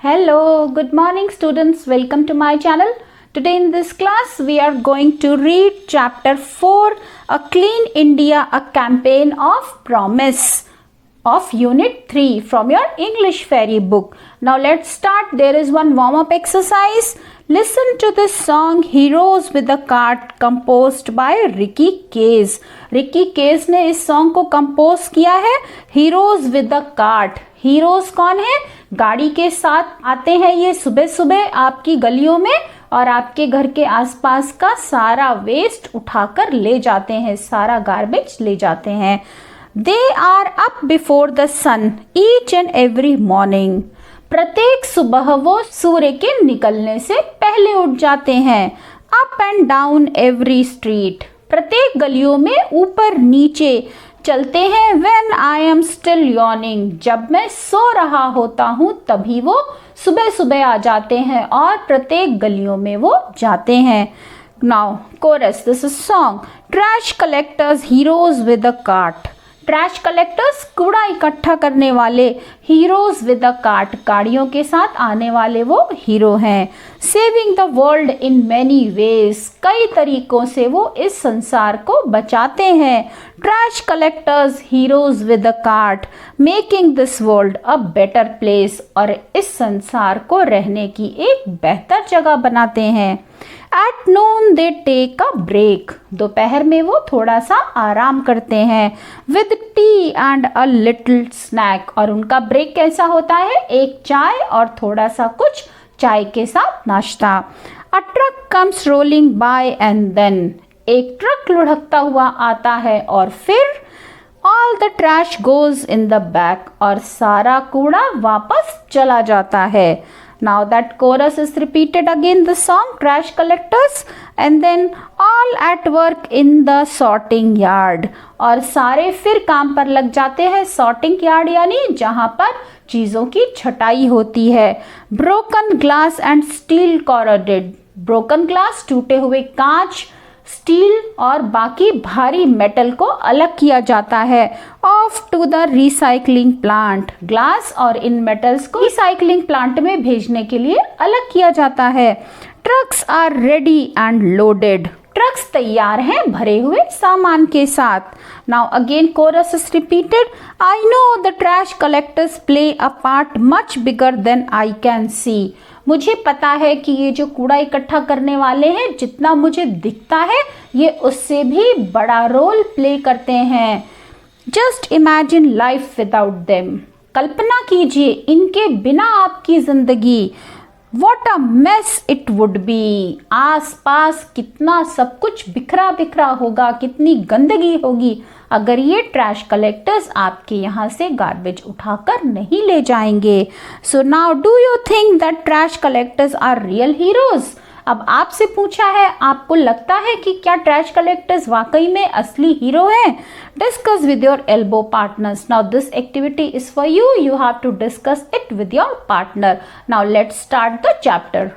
Hello, good morning students. Welcome to my channel. Today in this class we are going to read chapter 4, A Clean India, a campaign of promise of unit 3 from your English fairy book. Now let's start. There is one warm up exercise. Listen to this song Heroes with a Cart composed by Ricky Case. Ricky Case ने इस song को compose किया है Heroes with a Cart. Heroes कौन है? गाड़ी के साथ आते हैं ये सुबह सुबह आपकी गलियों में और आपके घर के आसपास का सारा वेस्ट उठाकर ले जाते हैं, सारा गार्बेज ले जाते हैं. They are up before the sun each and every morning. प्रत्येक सुबह वो सूर्य के निकलने से पहले उठ जाते हैं. Up and down every street. प्रत्येक गलियों में ऊपर नीचे चलते हैं. When I am still yawning. जब मैं सो रहा होता हूँ तभी वो सुबह सुबह आ जाते हैं और प्रत्येक गलियों में वो जाते हैं. Now chorus. This is song. Trash collectors, heroes with a cart. Trash collectors कूड़ा इकट्ठा करने वाले, हीरोज विद अ कार्ट गाड़ियों के साथ आने वाले वो हीरो हैं. Saving the world in many ways. कई तरीकों से वो इस संसार को बचाते हैं. Trash collectors, heroes with a cart, making this world a better place. और इस संसार को रहने की एक बेहतर जगह बनाते हैं. At noon they take a break. दोपहर में वो थोड़ा सा आराम करते हैं. With tea and a little snack. और उनका ब्रेक कैसा होता है? एक चाय और थोड़ा सा कुछ चाय के साथ नाश्ता. A truck comes rolling by and then. एक ट्रक लुढ़कता हुआ आता है और फिर all the trash goes in the back. और सारा कूड़ा वापस चला जाता है. Now that chorus is repeated again, the song Trash Collectors, and then all at work in the sorting yard. और सारे फिर काम पर लग जाते हैं. sorting yard यानी जहाँ पर चीज़ों की छटाई होती है. Broken glass and steel corroded. Broken glass टूटे हुए कांच, स्टील और बाकी भारी मेटल को अलग किया जाता है. Off to the recycling plant. Glass और इन मेटल्स को रिसाइकलिंग प्लांट में भेजने के लिए अलग किया जाता है. Trucks are ready and loaded. Trucks तैयार हैं भरे हुए सामान के साथ. Now again chorus is repeated. I know the trash collectors play a part much bigger than I can see. मुझे पता है कि ये जो कूड़ा इकट्ठा करने वाले हैं, जितना मुझे दिखता है ये उससे भी बड़ा रोल प्ले करते हैं. Just imagine life without them. कल्पना कीजिए इनके बिना आपकी जिंदगी. What a mess it would be. आस पास कितना सब कुछ बिखरा बिखरा होगा, कितनी गंदगी होगी अगर ये ट्रैश कलेक्टर्स आपके यहाँ से गार्बेज उठाकर नहीं ले जाएंगे. So now do you think that trash collectors are real heroes? अब आपसे पूछा है, आपको लगता है कि क्या ट्रैश कलेक्टर्स वाकई में असली हीरो हैं? Discuss with your elbow partners. Now this activity is for you. You have to discuss it with your partner. Now let's start the chapter.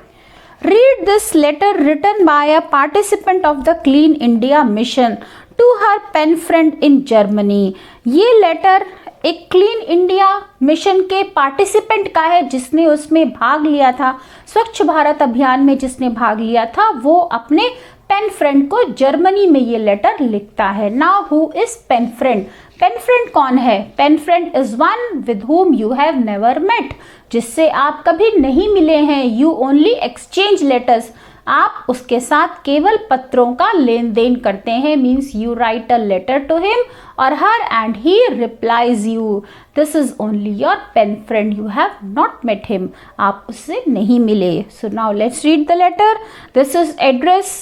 Read this letter written by a participant of the Clean India Mission to her pen friend in Germany. ये letter एक clean India mission के participant का है जिसने उसमें भाग लिया था. स्वच्छ भारत अभियान में जिसने भाग लिया था वो अपने पेन फ्रेंड को जर्मनी में ये लेटर लिखता है. Now who is pen friend? Pen friend कौन है? Pen friend is one with whom you have never met. जिससे आप कभी नहीं मिले हैं. You only exchange letters. आप उसके साथ केवल पत्रों का लेन देन करते हैं. Means you write a letter to him और her and he replies you. This is only your pen friend. You have not met him. आप उससे नहीं मिले. So now let's read the letter. This is address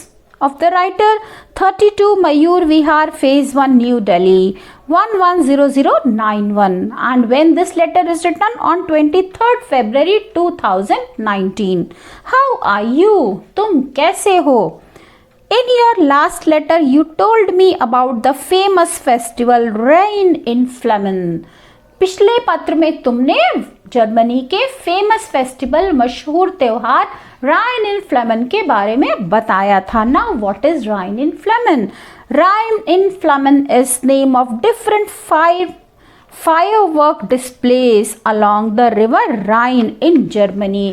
of the writer 32 Mayur Vihar Phase 1 New Delhi 110091, and when this letter is written on 23rd February 2019. How are you? तुम कैसे हो? In your last letter you told me about the famous festival Rhein in Flammen. पिछले पत्र में तुमने Germany के famous festival, मशहूर त्योहार राइन इन फ्लेमन के बारे में बताया था. Now what is Rhine in Flammen? Rhine in Flammen is name of different firework displays along the river Rhine in Germany.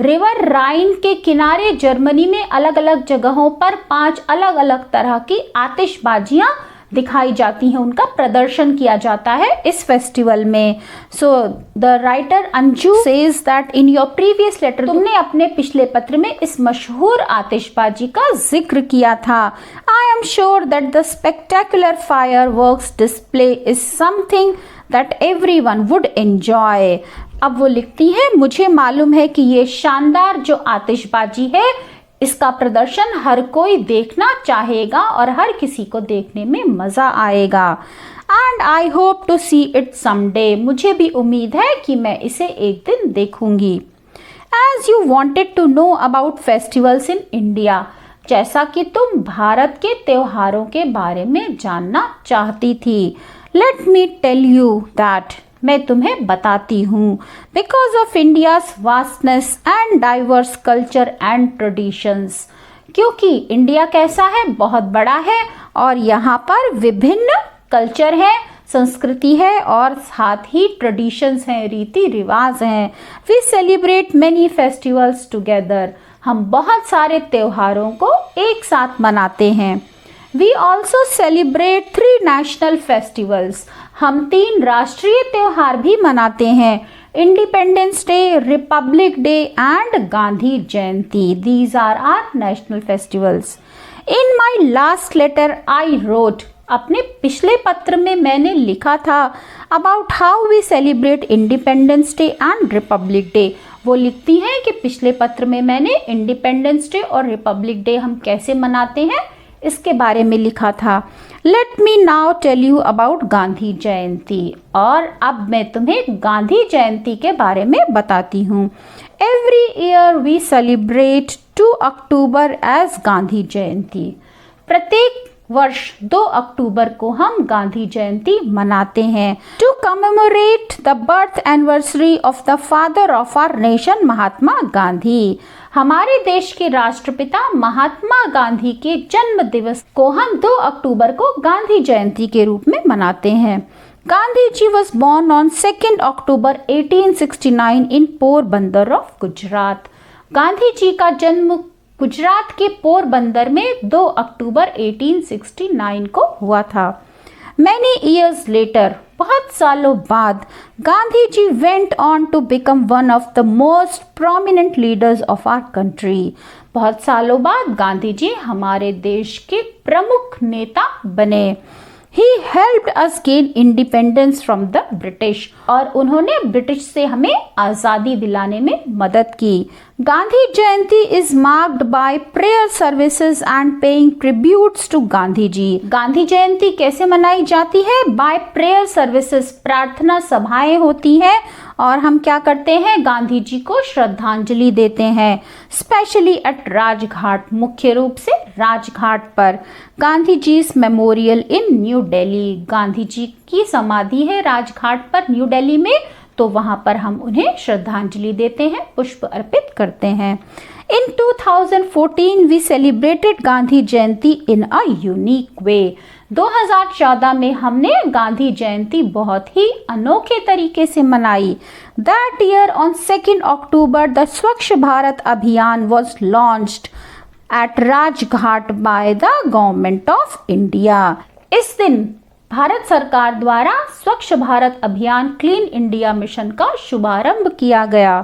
River Rhine के किनारे जर्मनी में अलग अलग जगहों पर 5 अलग अलग तरह की आतिशबाजियां दिखाई जाती हैं, उनका प्रदर्शन किया जाता है इस फेस्टिवल में. So the writer Anju says that in your previous letter, तुमने अपने पिछले पत्र में इस मशहूर आतिशबाजी का जिक्र किया था. I am sure that the spectacular fireworks display is something that everyone would enjoy. अब वो लिखती है, मुझे मालूम है कि ये शानदार जो आतिशबाजी है इसका प्रदर्शन हर कोई देखना चाहेगा और हर किसी को देखने में मजा आएगा. And I hope to see it someday, मुझे भी उम्मीद है कि मैं इसे एक दिन देखूंगी. As you wanted to know about festivals in India, जैसा कि तुम भारत के त्योहारों के बारे में जानना चाहती थी. Let me tell you that, मैं तुम्हें बताती हूँ. Because of India's vastness and diverse culture and traditions, क्योंकि इंडिया कैसा है, बहुत बड़ा है और यहाँ पर विभिन्न कल्चर है, संस्कृति है और साथ ही ट्रेडिशंस हैं, रीति रिवाज हैं. We celebrate many festivals together, हम बहुत सारे त्योहारों को एक साथ मनाते हैं. We also celebrate 3 national festivals, हम 3 राष्ट्रीय त्योहार भी मनाते हैं. Independence Day, Republic Day and Gandhi Jayanti. These are our national festivals. In my last letter I wrote, अपने पिछले पत्र में मैंने लिखा था about how we celebrate Independence Day and Republic Day. वो लिखती हैं कि पिछले पत्र में मैंने इंडिपेंडेंस डे और रिपब्लिक डे हम कैसे मनाते हैं इसके बारे में लिखा था. Let me now tell you about Gandhi Jayanti, और अब मैं तुम्हें गांधी जयंती के बारे में बताती हूँ. Every year we celebrate 2 October as Gandhi Jayanti. प्रत्येक वर्ष 2 अक्टूबर को हम गांधी जयंती मनाते हैं. To commemorate the birth anniversary of the father of our nation Mahatma Gandhi. हमारे देश के राष्ट्रपिता महात्मा गांधी के जन्म दिवस को हम 2 अक्टूबर को गांधी जयंती के रूप में मनाते हैं. Gandhi ji was born on 2 October 1869 in Porbandar of Gujarat. Gandhi ji का जन्म गुजरात के पोरबंदर में 2 अक्टूबर 1869 को हुआ था. Many years later, बहुत सालों बाद, Gandhi ji went on to become one of the most prominent leaders of our country. बहुत सालों बाद गांधी जी हमारे देश के प्रमुख नेता बने. He helped us gain independence from the British. और उन्होंने ब्रिटिश से हमें आज़ादी दिलाने में मदद की. गांधी जयंती is marked by prayer services and paying tributes to Gandhi ji. Gandhi जयंती कैसे मनाई जाती है? By prayer services, प्रार्थना सभाएं होती हैं और हम क्या करते हैं, गांधी जी को श्रद्धांजलि देते हैं. स्पेशली एट राजघाट, मुख्य रूप से राजघाट पर. गांधी जी मेमोरियल इन न्यू दिल्ली, गांधी जी की समाधि है राजघाट पर न्यू दिल्ली में, तो वहां पर हम उन्हें श्रद्धांजलि देते हैं, पुष्प अर्पित करते हैं. In 2014 we celebrated Gandhi Jayanti in a unique way. 2014 में हमने गांधी जयंती बहुत ही अनोखे तरीके से मनाई. That year on 2 October the Swachh Bharat Abhiyan was launched at Rajghat by the government of India. इस दिन भारत सरकार द्वारा स्वच्छ भारत अभियान क्लीन इंडिया मिशन का शुभारंभ किया गया.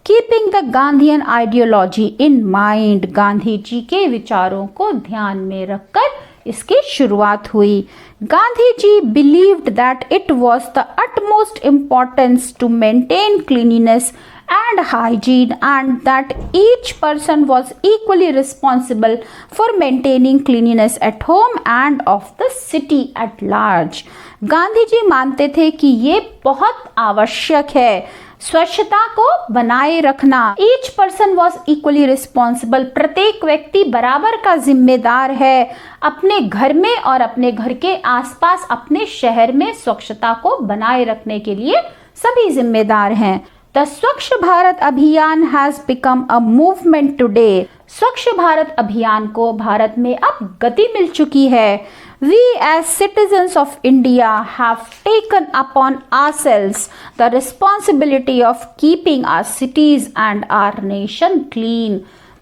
Keeping the Gandhian ideology in mind, Gandhi ji के विचारों को ध्यान में रखकर इसकी शुरुआत हुई. Gandhi ji believed that it was the utmost importance to maintain cleanliness and hygiene and that each person was equally responsible for maintaining cleanliness at home and of the city at large. Gandhi ji मानते थे कि ये बहुत आवश्यक है स्वच्छता को बनाए रखना. Each person was equally responsible, प्रत्येक व्यक्ति बराबर का जिम्मेदार है अपने घर में और अपने घर के आसपास अपने शहर में स्वच्छता को बनाए रखने के लिए सभी जिम्मेदार हैं. द स्वच्छ भारत अभियान has become a movement today. स्वच्छ भारत अभियान को भारत में अब गति मिल चुकी है. We as citizens of India have taken upon ourselves the responsibility of keeping our cities and our nation clean.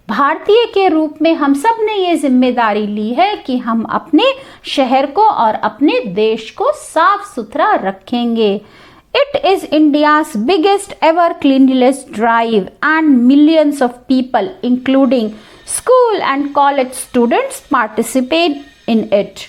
भारतीय के रूप में हम सब ने ये जिम्मेदारी ली है कि हम अपने शहर को और अपने देश को साफ सुथरा रखेंगे. It is India's biggest ever cleanliness drive and millions of people including school and college students participate in it.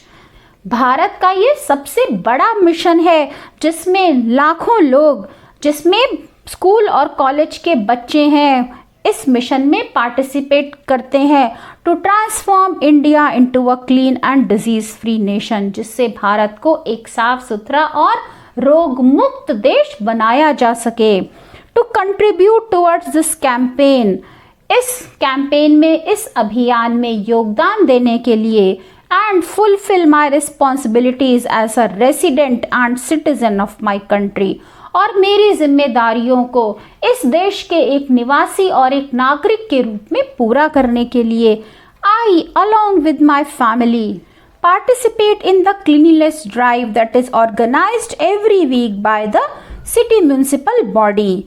Bharat का ये सबसे बड़ा मिशन है जिसमें लाखों लोग, जिसमें स्कूल और कॉलेज के बच्चे हैं, इस मिशन में पार्टिसिपेट करते हैं to transform India into a clean and disease free nation, जिससे भारत को एक साफ सुथरा और रोग मुक्त देश बनाया जा सके. To contribute towards this campaign, इस कैंपेन में, इस अभियान में योगदान देने के लिए and fulfil my responsibilities as a resident and citizen of my country, और मेरी जिम्मेदारियों को इस देश के एक निवासी और एक नागरिक के रूप में पूरा करने के लिए आई along with my family participate in the cleanliness drive that is organized every week by the city municipal body.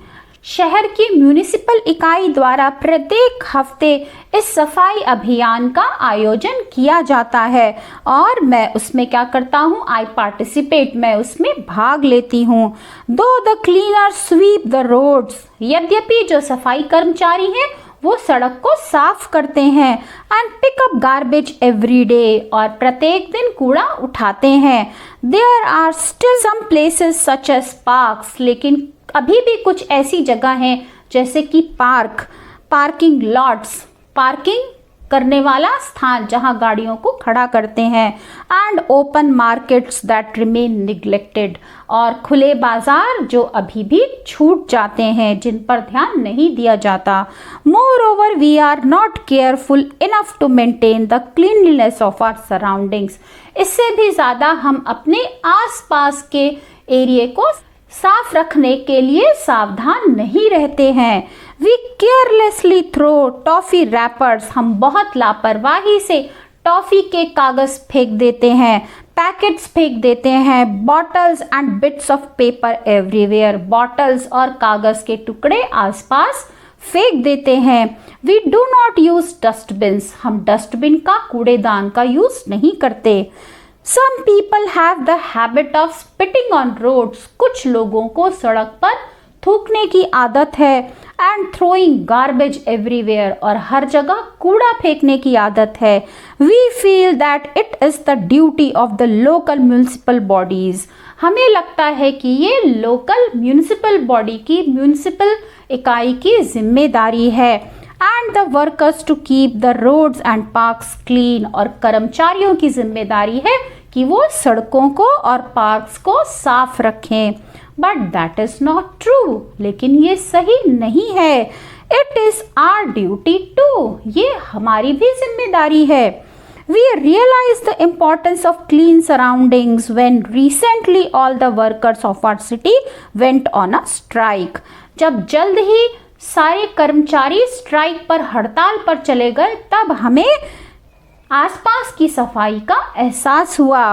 शहर की म्यूनिसिपल इकाई द्वारा प्रत्येक हफ्ते इस सफाई अभियान का आयोजन किया जाता है और मैं उसमें क्या करता हूँ, आई पार्टिसिपेट, मैं उसमें भाग लेती हूँ. Though the cleaner sweep the roads, यद्यपि जो सफाई कर्मचारी हैं वो सड़क को साफ करते हैं, and pick up garbage every day, और प्रत्येक दिन कूड़ा उठाते हैं. There are still some places such as parks, लेकिन अभी भी कुछ ऐसी जगह हैं जैसे कि पार्क, पार्किंग लॉट्स, पार्किंग करने वाला स्थान जहां गाड़ियों को खड़ा करते हैं, and open markets that remain neglected, और खुले बाजार जो अभी भी छूट जाते हैं, जिन पर ध्यान नहीं दिया जाता. Moreover we are not careful enough to maintain the cleanliness of our surroundings, इससे भी ज़्यादा हम अपने आसपास के एरिया को साफ रखने के लिए सावधान नहीं रहते हैं. We carelessly throw toffee wrappers, हम बहुत लापरवाही से टॉफी के कागज फेंक देते हैं, पैकेट्स फेंक देते हैं, bottles and bits of paper everywhere, bottles और कागज के टुकड़े आसपास फेंक देते हैं. We do not use dustbins, हम डस्टबिन का, कूड़ेदान का यूज नहीं करते. Some people have the habit of spitting on roads. कुछ लोगों को सड़क पर थूकने की आदत है, and throwing garbage everywhere, और हर जगह कूड़ा फेंकने की आदत है. We feel that it is the duty of the local municipal bodies. हमें लगता है कि ये लोकल म्यूनिसिपल बॉडी की, म्यूनिसिपल इकाई की जिम्मेदारी है. And the workers to keep the roads and parks clean, और कर्मचारियों की जिम्मेदारी है कि वो सड़कों को और पार्क्स को साफ रखें. But that is not true, लेकिन ये सही नहीं है. It is our duty to, ये हमारी भी जिम्मेदारी है. We realize the importance of clean surroundings when recently all the workers of our city went on a strike. जब जल्द ही सारे कर्मचारी स्ट्राइक पर, हड़ताल पर चले गए, तब हमें आसपास की सफाई का एहसास हुआ.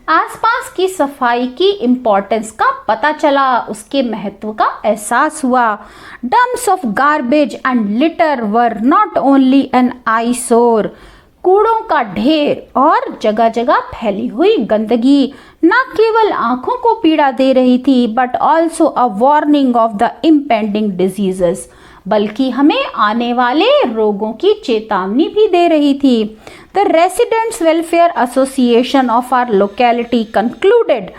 आसपास की सफाई की इम्पोर्टेंस का पता चला, उसके महत्व का एहसास हुआ. Dumps of garbage and litter were not only an eyesore, कूड़ों का ढेर और जगह जगह फैली हुई गंदगी न केवल आंखों को पीड़ा दे रही थी, but also a warning of the impending diseases, बल्कि हमें आने वाले रोगों की चेतावनी भी दे रही थी. The residents welfare association of our locality concluded,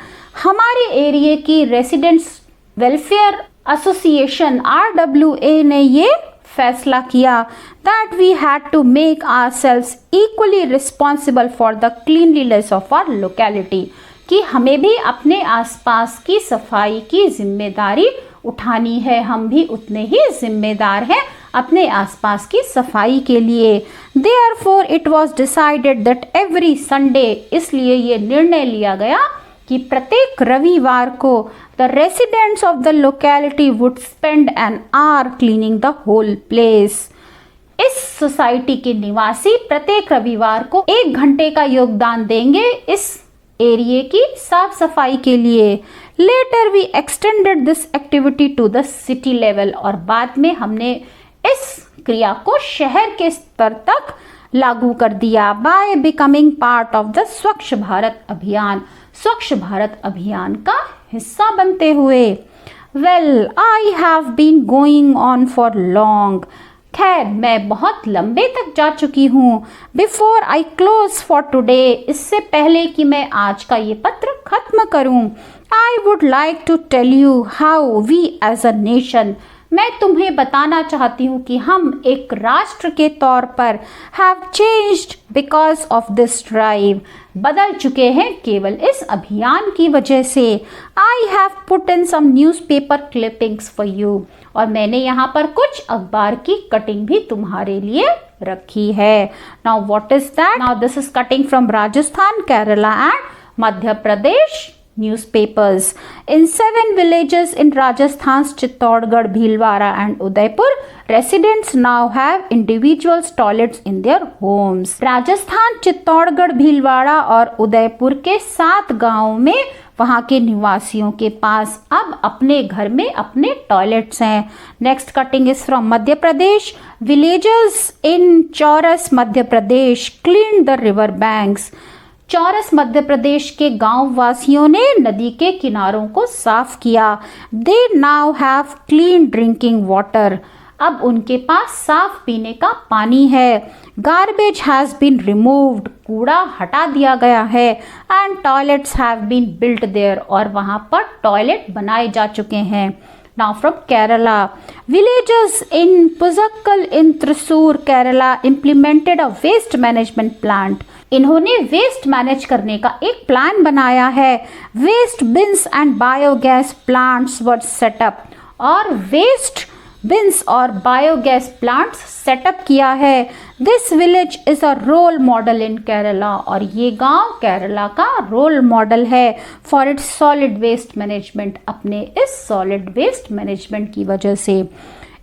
हमारे एरिया की रेसिडेंट्स वेलफेयर एसोसिएशन RWA ने ये फैसला किया that we had to make ourselves equally responsible for the cleanliness of our locality, कि हमें भी अपने आसपास की सफाई की जिम्मेदारी उठानी है, हम भी उतने ही जिम्मेदार हैं अपने आसपास की सफाई के लिए. Therefore it was decided that every Sunday, इसलिए ये निर्णय लिया गया कि प्रत्येक रविवार को the residents of the locality would spend an hour cleaning the whole place. इस सोसाइटी के निवासी प्रत्येक रविवार को 1 घंटे का योगदान देंगे इस एरिया की साफ सफाई के लिए। Later we extended this activity to the city level, और बाद में हमने इस क्रिया को शहर के स्तर तक लागू कर दिया। By becoming part of the Swachh Bharat अभियान, स्वच्छ भारत अभियान का हिस्सा बनते हुए। Well I have been going on for long, खैर मैं बहुत लंबे तक जा चुकी हूँ। Before I close for today, इससे पहले कि मैं आज का ये पत्र खत्म करूँ, I would like to tell you how we as a nation, मैं तुम्हें बताना चाहती हूँ कि हम एक राष्ट्र के तौर पर have changed because of this drive, बदल चुके हैं केवल इस अभियान की वजह से। I have put in some newspaper clippings for you, और मैंने यहाँ पर कुछ अखबार की कटिंग भी तुम्हारे लिए रखी है। Now what is that? Now this is cutting from Rajasthan, Kerala and Madhya Pradesh newspapers. In 7 villages in Rajasthan, Chittorgarh, Bhilwara and Udaipur, residents now have individual toilets in their homes. Rajasthan, Chittorgarh, Bhilwara और उदयपुर के 7 गांवों में वहां के निवासियों के पास अब अपने घर में अपने टॉयलेट्स हैं। Next cutting is from Madhya Pradesh. Villages in चौरस Madhya Pradesh clean the river banks, चौरस मध्य प्रदेश के गांव वासियों ने नदी के किनारों को साफ किया। They now have clean drinking water, अब उनके पास साफ पीने का पानी है। गार्बेज हैज बीन रिमूव्ड, कूड़ा हटा दिया गया है। And toilets have been built there, और वहां पर टॉयलेट बनाए जा चुके हैं। Now from Kerala, villages in Puzakkal in Thrissur, Kerala implemented a waste management plant. इन्होंने वेस्ट मैनेज करने का एक प्लान बनाया है। Waste bins and biogas plants were set up, और वेस्ट बिन्स और बायोगैस प्लांट्स सेटअप किया है। This village is a role model in Kerala, और ये गांव केरला का रोल मॉडल है for its solid waste management, अपने इस सॉलिड वेस्ट मैनेजमेंट की वजह से।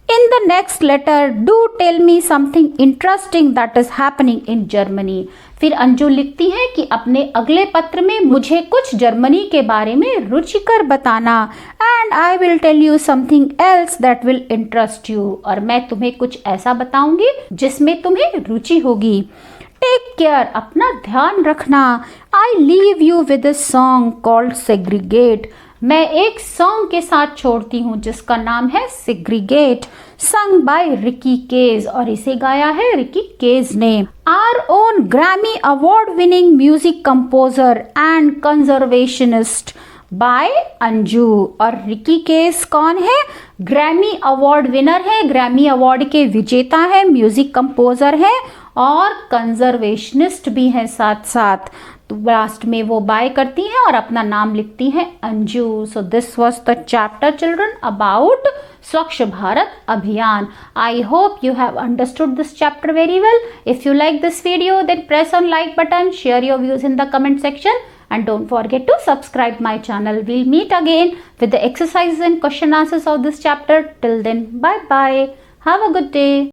In the next letter, do tell me something interesting that is happening in Germany. फिर अंजू लिखती है कि अपने अगले पत्र में मुझे कुछ जर्मनी के बारे में रुचिकर बताना। And I will tell you something else that will interest you. और मैं तुम्हें कुछ ऐसा बताऊंगी जिसमें तुम्हें रुचि होगी। Take care, अपना ध्यान रखना। I leave you with a song called Segregate. मैं एक सॉन्ग के साथ छोड़ती हूँ जिसका नाम है segregate, sung by Ricky cage, और इसे गाया है रिकी केज ने। Our own Grammy award winning music composer and conservationist by Anju. और रिकी केज कौन है? ग्रैमी अवार्ड विनर है, ग्रैमी अवार्ड के विजेता है, म्यूजिक कंपोजर है और कंजर्वेशनिस्ट भी है साथ साथ। तो लास्ट में वो बाय करती हैं और अपना नाम लिखती हैं Anju. So this was the chapter children about स्वच्छ भारत अभियान. I hope you have understood this chapter very well. If you like this video, then press on like button, share your views in the comment section, and don't forget to subscribe my channel. We'll meet again with the exercises and question answers of this chapter. Till then, bye bye. Have a good day.